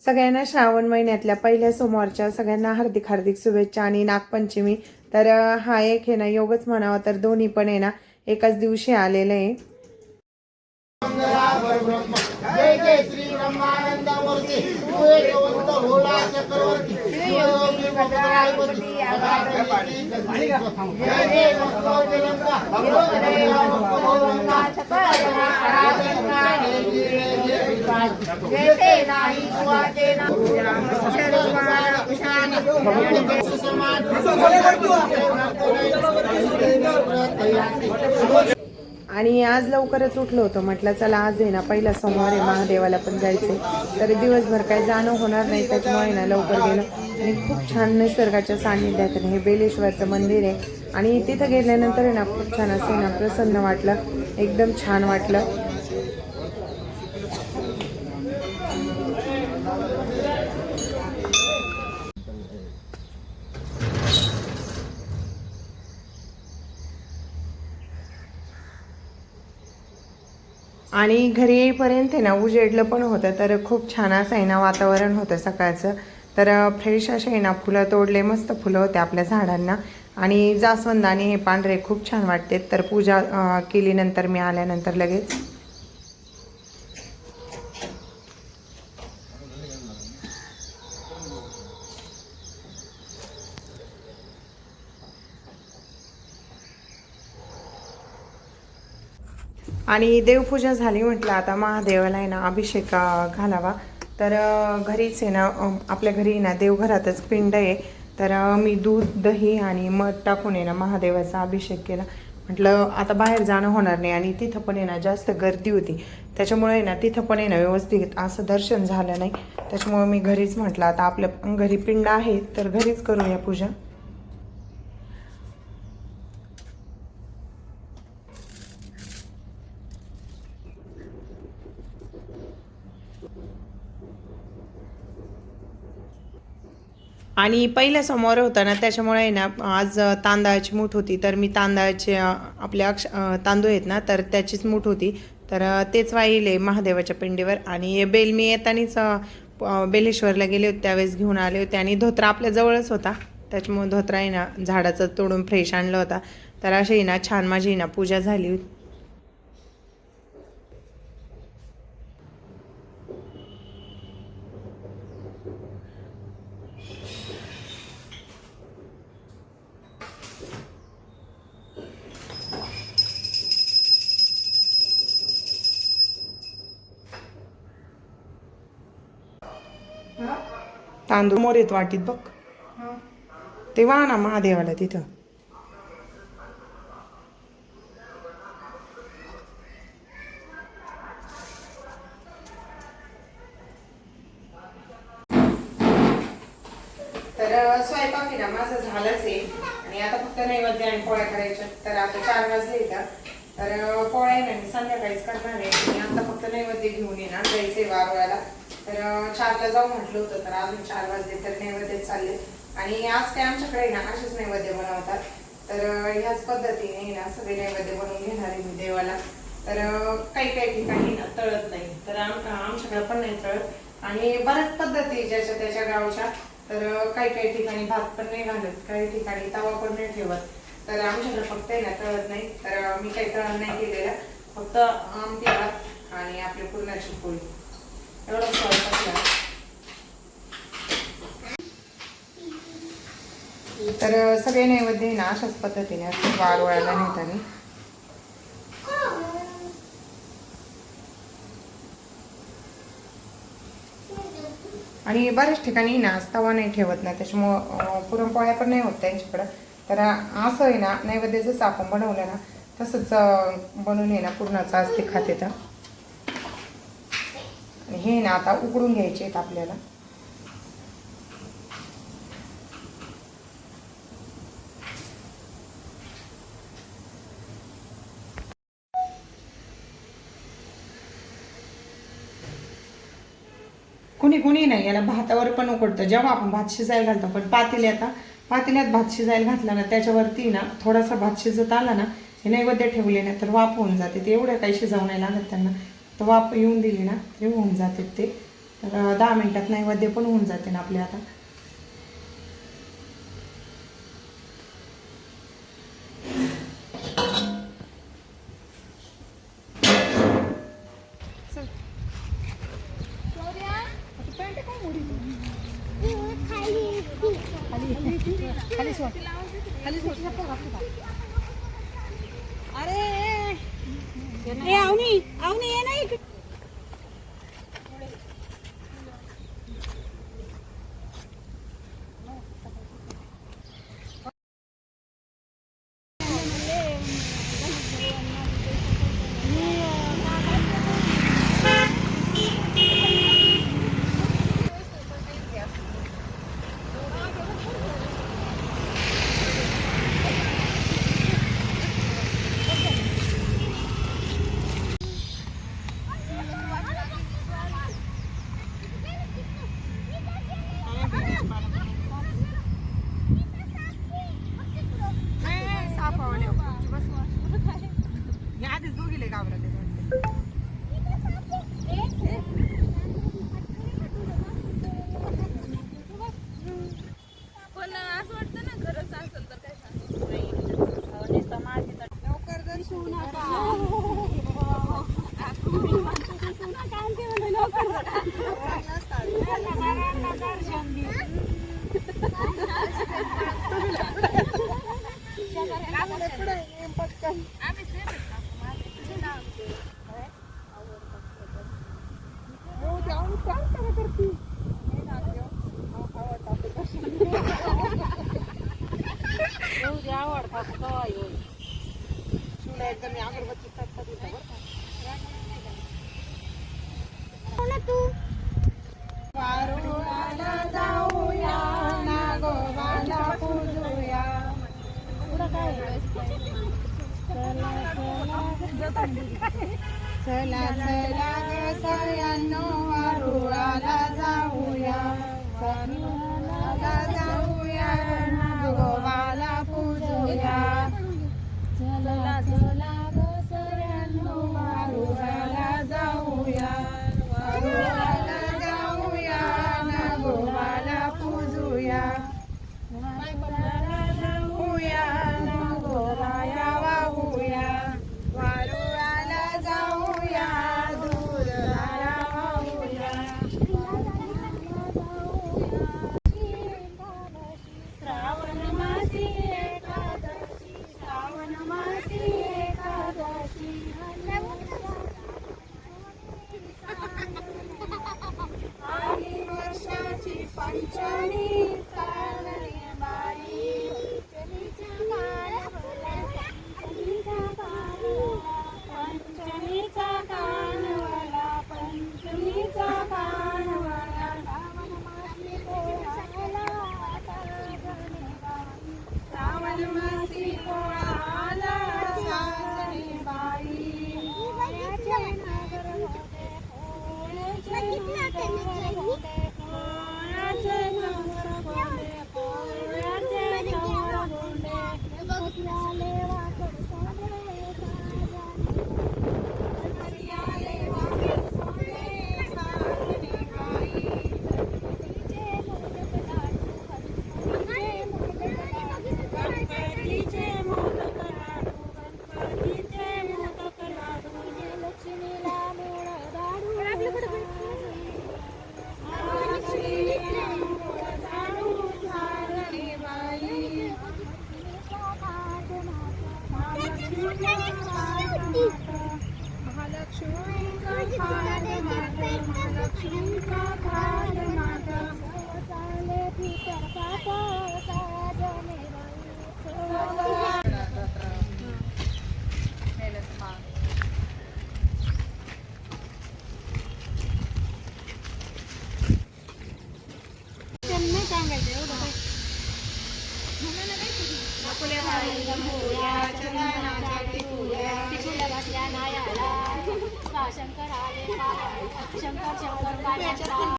सगळ्यांना श्रावण महिन्यातल्या पहिल्या सोमवारच्या सगळ्यांना हार्दिक हार्दिक शुभेच्छा आणि नागपंचमी. तर हा एक आहे ना योगच म्हणावा, तर दोन्ही पण आहे ना एकाच दिवशी आलेलं आहे. जय जय श्री ब्रह्मानंद मूर्ती भगवंत भोला चक्रवर्ती योगी भद्राधिपति जय जय भक्तोजनंगा भगवंता चक्रवर्ती आराधना जय नाही सुवाते ना शरवाण कुशान समान आणि आज लवकरच उठलो होतो, म्हटलं चला आज आहे ना पहिला सोमवार आहे, महादेवाला पण जायचे. तर दिवसभर काही जाणं होणार नाही, त्याच्यामुळे ना लवकर गेलं. आणि खूप छान निसर्गाच्या सान्निध्यात हे बेलेश्वरचं मंदिर आहे. आणि तिथं गेल्यानंतर आहे ना खूप छान असं ना प्रसन्न वाटलं, एकदम छान वाटलं. आणि घरी येईपर्यंत ना उजेडलं पण होतं, तर खूप छान असं आहे ना वातावरण होतं सकाळचं. तर फ्रेश असे आहे ना फुलं तोडले, मस्त फुलं होते आपल्या झाडांना. आणि जास्वंद आणि हे पांढरे खूप छान वाटते. तर पूजा केली नंतर मी आल्यानंतर लगेच. आणि देवपूजा झाली, म्हटलं आता महादेवाला आहे ना अभिषेक घालावा. तर घरीच आहे ना आपल्या घरी ना देवघरातच पिंड आहे. तर मी दूध दही आणि मध टाकून आहे ना महादेवाचा अभिषेक केला. म्हटलं आता बाहेर जाणं होणार नाही, आणि तिथं पण आहे ना जास्त गर्दी होती, त्याच्यामुळे ना तिथं पण आहे ना व्यवस्थित असं दर्शन झालं नाही. त्याच्यामुळे मी घरीच म्हटलं आता आपल्या घरी पिंड आहे तर घरीच करूया पूजा. आणि पहिल्या समोर होता ना, त्याच्यामुळे ना आज तांदळाची मूठ होती. तर मी तांदळाचे आपल्या तांदूळ आहेत ना, तर त्याचीच मूठ होती. तर तेच वाहिले महादेवाच्या पिंडीवर. आणि बेल मी येतानीच बेलेश्वरला गेले होते त्यावेळेस घेऊन आले होते. आणि धोत्रा आपल्या जवळच होता, त्याच्यामुळे धोत्रा आहे ना झाडाचा तोडून फ्रेश आणला होता. तर अशी ना छान माझी ना पूजा झाली होती. तांदूळ मोर येत वाटीत बघ, ते वा ना महादेवाला तिथं. तर स्वयंपाक आहे ना माझं झालंच आहे. आणि आता फक्त नैवेद्य आणि पोळ्या करायच्या. तर आता 4 वाजले का, तर पोळ्या आहे ना मी संध्याकाळीच करणार आहे. आणि आता फक्त नैवेद्य घेऊन येणार जायचंय वारवायला. तर 4ला जाऊ म्हटलं होतं, तर अजून 4 वाजले तर नैवेद्य चालले. आणि आज काय आमच्याकडे ना असेच नैवेद्य बनवतात. तर ह्याच पद्धतीने ना सगळे नैवेद्य बनवून घेणार आहे मी देवाला. तर काही काही ठिकाणी ना तळत नाही, तर आमच्याकडे पण नाही तळत. आणि बऱ्याच पद्धती ज्याच्या त्याच्या गावच्या. तर काही काही ठिकाणी भात पण नाही घालत, काही ठिकाणी तवा पण नाही ठेवत. तर आमच्याकडे फक्त आहे ना तळत नाही. तर मी काही तळण नाही केलेलं, फक्त आमटी भात आणि आपली पुरणाची पोळी एवढं स्वयंपाक. तर सगळे नैवेद्य ना अशाच पद्धतीने असं वारवायला नेताना. आणि बऱ्याच ठिकाणी ना तवा नाही ठेवत ना, त्याच्यामुळं पुरणपोळ्या पण नाही होत त्यांच्याकडं. तर असं आहे ना नैवेद्य जसं आपण बनवलं ना तसंच बनवून आहे ना पूर्णाचं आज ते खाते. तर हे ना आता उकडून घ्यायचे आहेत आपल्याला. कुणी कुणी नाही याला भातावर पण उकडतं, जेव्हा आपण भात शिजायला घालतो. पण पातेल्यात भात शिजायला घातला ना, त्याच्यावरती ना थोडासा भात शिजत आला ना, हे नैवेद्य ठेवले ना तर वाफ होऊन जाते. ते एवढं काही शिजवून नाही लागत त्यांना, तर वाफ येऊन दिली ना तरी होऊन जाते ते. तर 10 मिनिटात नैवेद्य पण होऊन जाते ना आपले आता. आधीच दोघीले गावला पण असं वाटतं ना खरंच असेल तर काय सांगतो लवकर दर्शन एकदम अगरबत्ती वारुळाला जाऊया नागोबाला पूजूया. चला चला ग सगळ्यांनो वारुळाला जाऊया, वारुळाला जाऊया नागोबाला पूजूया. चला चला ग सगळ्यांनो वारुळाला जाऊया, वारुळाला जाऊया नागोबाला पूजूया. जाऊया नागोबाया वाहूया, वारुळाला जाऊया दूधला वाहूया. श्रावण मासी एकादशी, श्रावण मासी एकादशी. आली वर्षाची पंचमी चालली बाई, पंचमीचा कानवला, पंचमीचा कानवला. श्रावण मासी पोळा आला साजरी बाई.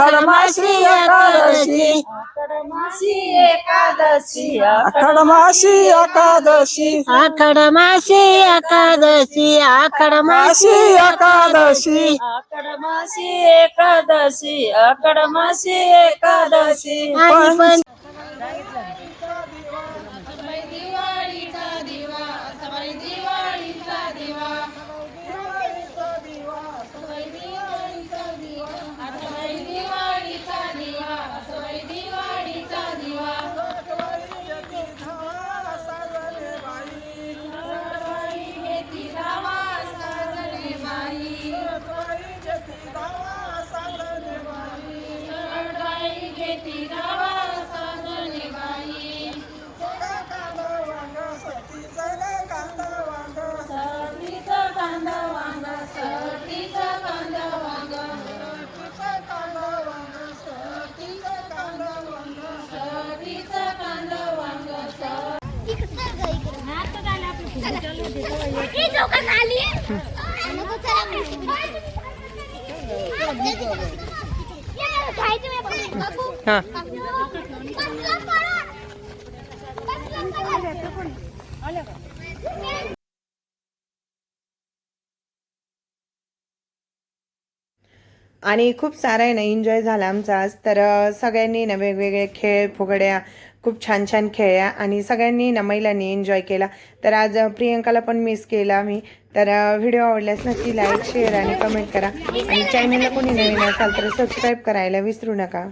आषाढमासी एकादशी आषाढमासी एकादशी आषाढमासी एकादशी मासी एकादशी आषाढमासी एकादशी आणि आणि खूप सारा आहे ना एन्जॉय झाला आमचा आज. तर सगळ्यांनी ना वेगवेगळे खेळ फुगड्या खूप छान छान खेळल्या आणि सगळ्यांनी ना महिलांनी एन्जॉय केला. तर आज प्रियंकाला पण मिस केला आम्ही. तर व्हिडिओ आवडल्यास नक्की लाईक शेअर आणि कमेंट करा आणि चॅनलला कोणी नवीन असाल तर सबस्क्राईब करायला विसरू नका.